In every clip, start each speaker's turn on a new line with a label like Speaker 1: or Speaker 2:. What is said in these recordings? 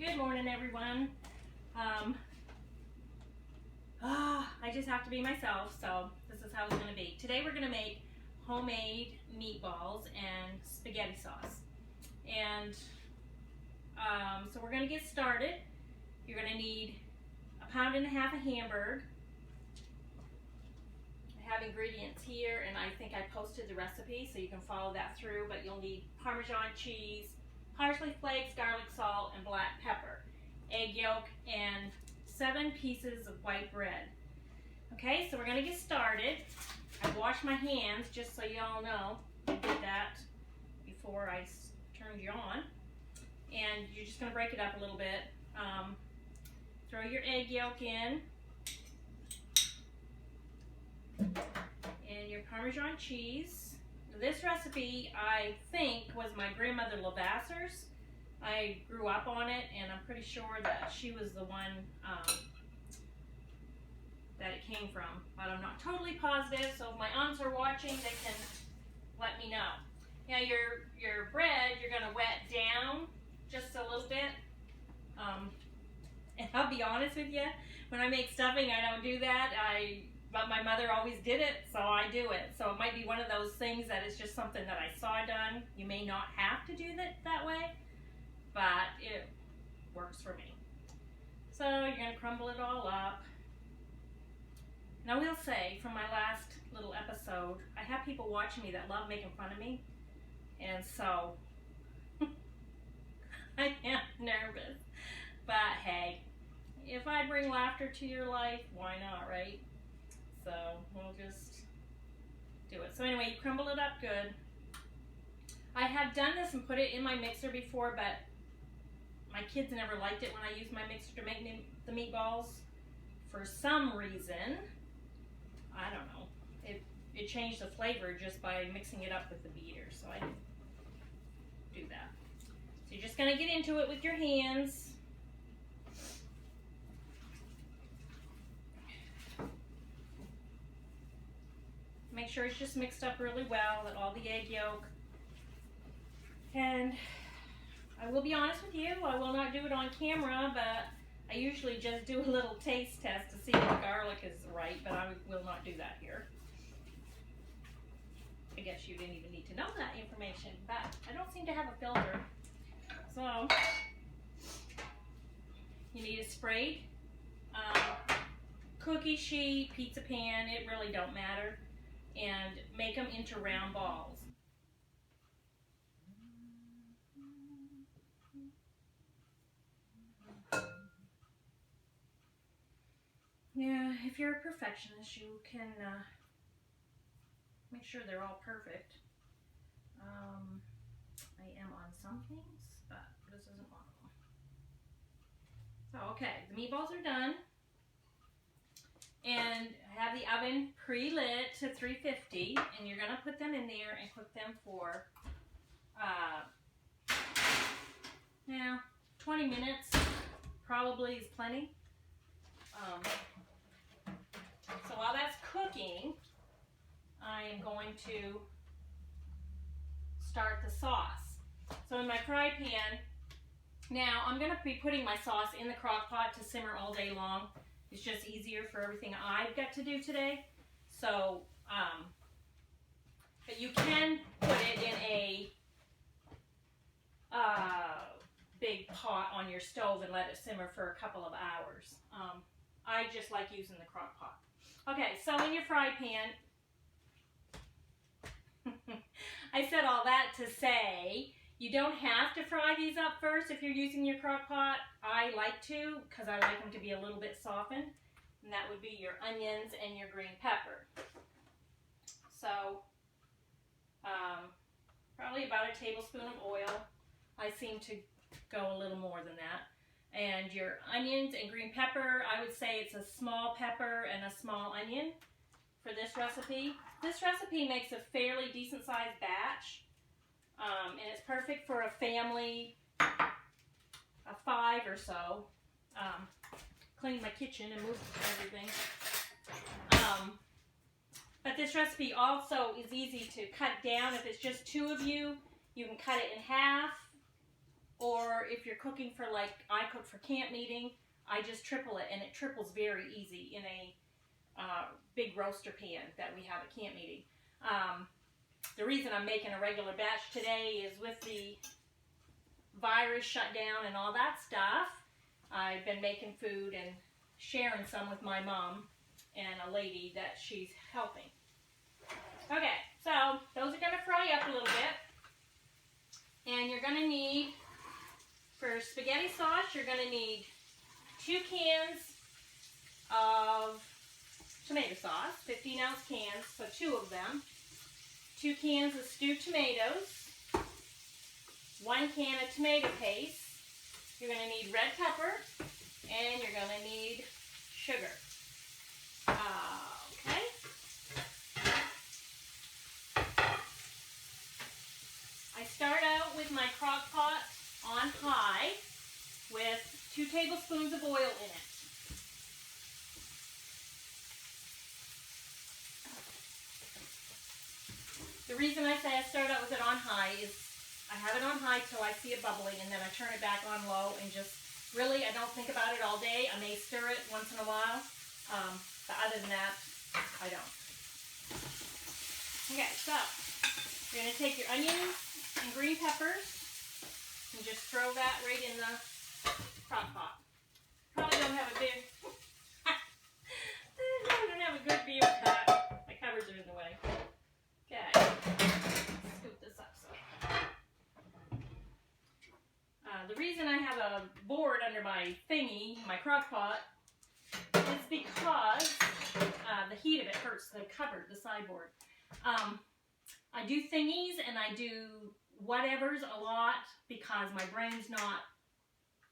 Speaker 1: Good morning, everyone. I just have to be myself, so this is how it's going to be. Today we're going to make homemade meatballs and spaghetti sauce. And so we're going to get started. You're going to need 1.5 pounds of Hamburg. I have ingredients here, and I think I posted the recipe so you can follow that through, but you'll need Parmesan cheese, parsley flakes, garlic salt, and black pepper, egg yolk, and 7 pieces of white bread. Okay, so we're going to get started. I washed my hands just so y'all know. I did that before I turned you on. And you're just going to break it up a little bit. Throw your egg yolk in. And your Parmesan cheese. This recipe, I think, was my grandmother Lavasser's. I grew up on it, and I'm pretty sure that she was the one that it came from. But I'm not totally positive, so if my aunts are watching, they can let me know. Now your bread, you're going to wet down just a little bit. And I'll be honest with you, when I make stuffing, I don't do that. But my mother always did it, so I do it. So it might be one of those things that is just something that I saw done. You may not have to do that way, but it works for me. So you're going to crumble it all up. Now I will say, from my last little episode, I have people watching me that love making fun of me, and so I am nervous. But hey, if I bring laughter to your life, why not, right? So we'll just do it. So anyway, you crumble it up good. I have done this and put it in my mixer before, but my kids never liked it when I used my mixer to make the meatballs. For some reason, I don't know. It changed the flavor just by mixing it up with the beater, so I didn't do that. So you're just going to get into it with your hands. Make sure it's just mixed up really well, that all the egg yolk. And I will be honest with you, I will not do it on camera, but I usually just do a little taste test to see if the garlic is right, but I will not do that here. I guess you didn't even need to know that information, but I don't seem to have a filter. So, you need a sprayed cookie sheet, pizza pan, it really don't matter. And make them into round balls. Yeah, if you're a perfectionist, you can make sure they're all perfect. I am on some things, but this isn't one of them. So, okay, the meatballs are done. And have the oven pre-lit to 350, and you're going to put them in there and cook them for 20 minutes probably is plenty. So while that's cooking, I am going to start the sauce. So in my fry pan, now I'm going to be putting my sauce in the crock pot to simmer all day long. It's just easier for everything I've got to do today. So, but you can put it in a big pot on your stove and let it simmer for a couple of hours. I just like using the crock pot. Okay, so in your fry pan, I said all that to say, you don't have to fry these up first if you're using your crock pot. I like to, because I like them to be a little bit softened. And that would be your onions and your green pepper. So, probably about a tablespoon of oil. I seem to go a little more than that. And your onions and green pepper, I would say it's a small pepper and a small onion for this recipe. This recipe makes a fairly decent sized batch. And it's perfect for a family of 5 or so. Clean my kitchen and move everything. But this recipe also is easy to cut down. If it's just 2 of you, you can cut it in half or if you're cooking for, like I cook for camp meeting, I just triple it, and it triples very easy in a big roaster pan that we have at camp meeting. The reason I'm making a regular batch today is with the virus shut down and all that stuff, I've been making food and sharing some with my mom and a lady that she's helping. Okay, so those are going to fry up a little bit. And you're going to need, for spaghetti sauce, you're going to need 2 cans of tomato sauce, 15-ounce cans, so 2 of them. 2 cans of stewed tomatoes. 1 can of tomato paste. You're going to need red pepper, and you're going to need sugar. Okay. I start out with my crock pot on high with 2 tablespoons of oil in it. The reason I say I start out with it on high is I have it on high till I see it bubbling, and then I turn it back on low, and just really, I don't think about it all day. I may stir it once in a while, but other than that, I don't. Okay, so you're going to take your onions and green peppers and just throw that right in the crock pot. Probably don't have a big, I don't have a good view of that. My cupboards are in the way. Okay, scoop this up. The reason I have a board under my thingy, my crock pot, is because the heat of it hurts the cupboard, the sideboard. I do thingies and I do whatevers a lot because my brain's not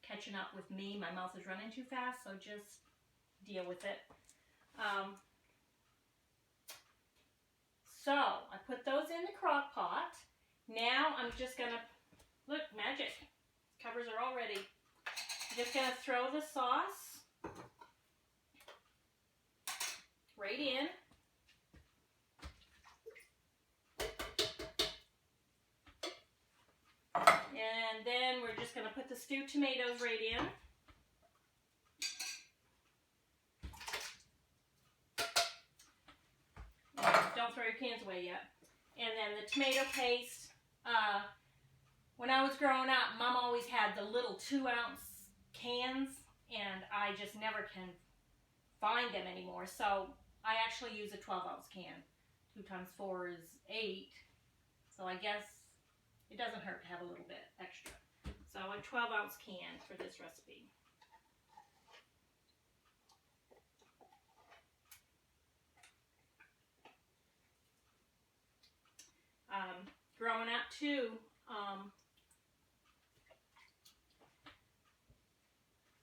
Speaker 1: catching up with me. My mouth is running too fast, so just deal with it. So I put those in the crock pot. Now I'm just gonna, look, magic. Covers are all ready. I'm just gonna throw the sauce right in. And then we're just gonna put the stewed tomatoes right in. Don't throw your cans away yet. And then the tomato paste. When I was growing up, Mom always had the little 2-ounce cans, and I just never can find them anymore. So I actually use a 12-ounce can. 2 times 4 is 8. So I guess it doesn't hurt to have a little bit extra. So a 12-ounce can for this recipe. Growing up too,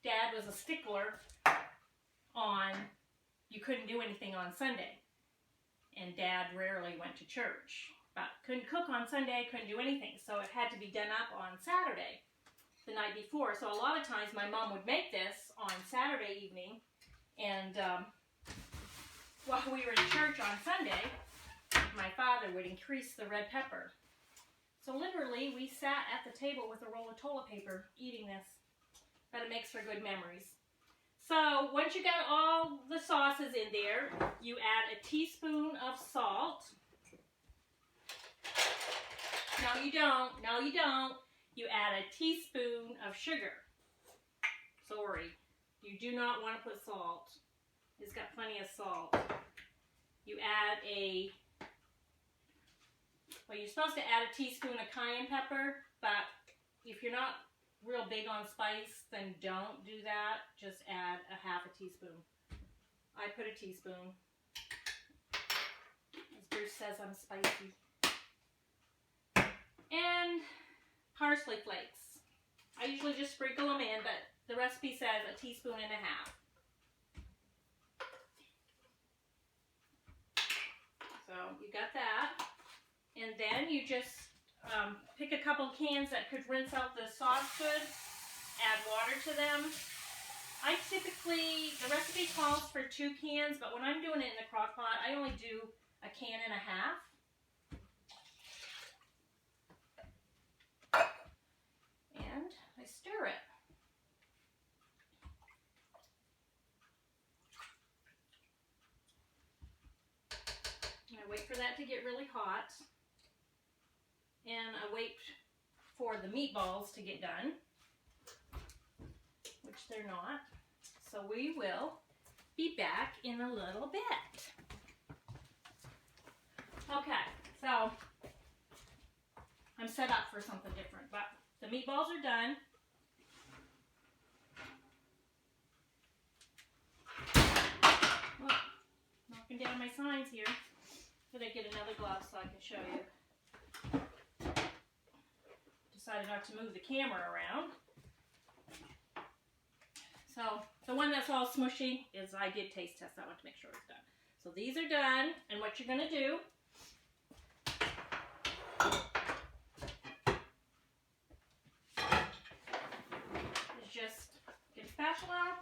Speaker 1: Dad was a stickler on you couldn't do anything on Sunday. And Dad rarely went to church, but couldn't cook on Sunday, couldn't do anything. So it had to be done up on Saturday, the night before. So a lot of times my mom would make this on Saturday evening, and while we were in church on Sunday, my father would increase the red pepper. So literally, we sat at the table with a roll of toilet paper eating this, but it makes for good memories. So once you got all the sauces in there, you add a teaspoon of salt. No, you don't. No, you don't. You add a teaspoon of sugar. Sorry, you do not want to put salt. It's got plenty of salt. You add well, you're supposed to add a teaspoon of cayenne pepper, but if you're not real big on spice, then don't do that. Just add a half a teaspoon. I put a teaspoon. As Bruce says, I'm spicy. And parsley flakes. I usually just sprinkle them in, but the recipe says a teaspoon and a half. So you got that. And then you just pick a couple cans that could rinse out the sauce good, add water to them. I typically, the recipe calls for 2 cans, but when I'm doing it in the crock pot, I only do a can and a half. And stir it. I wait for that to get really hot. And I wait for the meatballs to get done, which they're not. So we will be back in a little bit. Okay, so I'm set up for something different, but the meatballs are done. Oh, knocking down my signs here. But I get another glove so I can show you. Decided not to move the camera around. So the one that's all smushy is I did taste test that one to make sure it's done. So these are done, and what you're going to do is just get a spatula.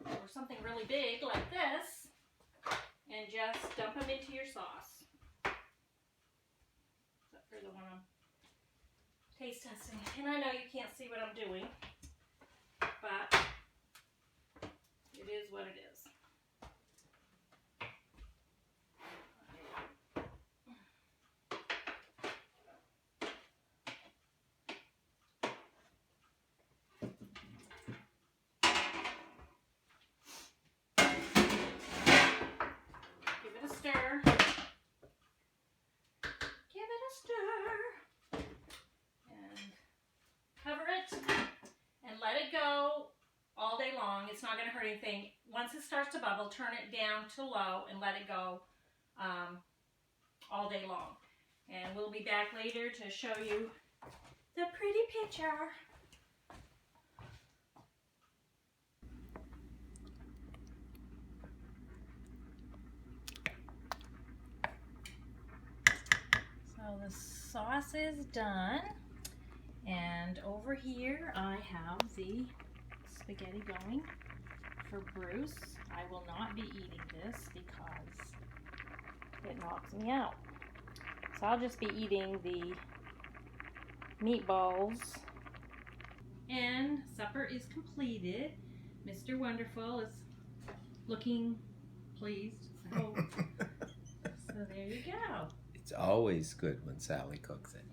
Speaker 1: Or something really big like this, and just dump them into your sauce. Except for the one I'm taste testing. And I know you can't see what I'm doing, but it is what it is. Give it a stir. Give it a stir. And cover it and let it go all day long. It's not going to hurt anything. Once it starts to bubble, turn it down to low and let it go all day long. And we'll be back later to show you the pretty picture. So the sauce is done, and over here I have the spaghetti going for Bruce. I will not be eating this because it knocks me out. So I'll just be eating the meatballs. And supper is completed. Mr. Wonderful is looking pleased. So there you go.
Speaker 2: It's always good when Sally cooks it.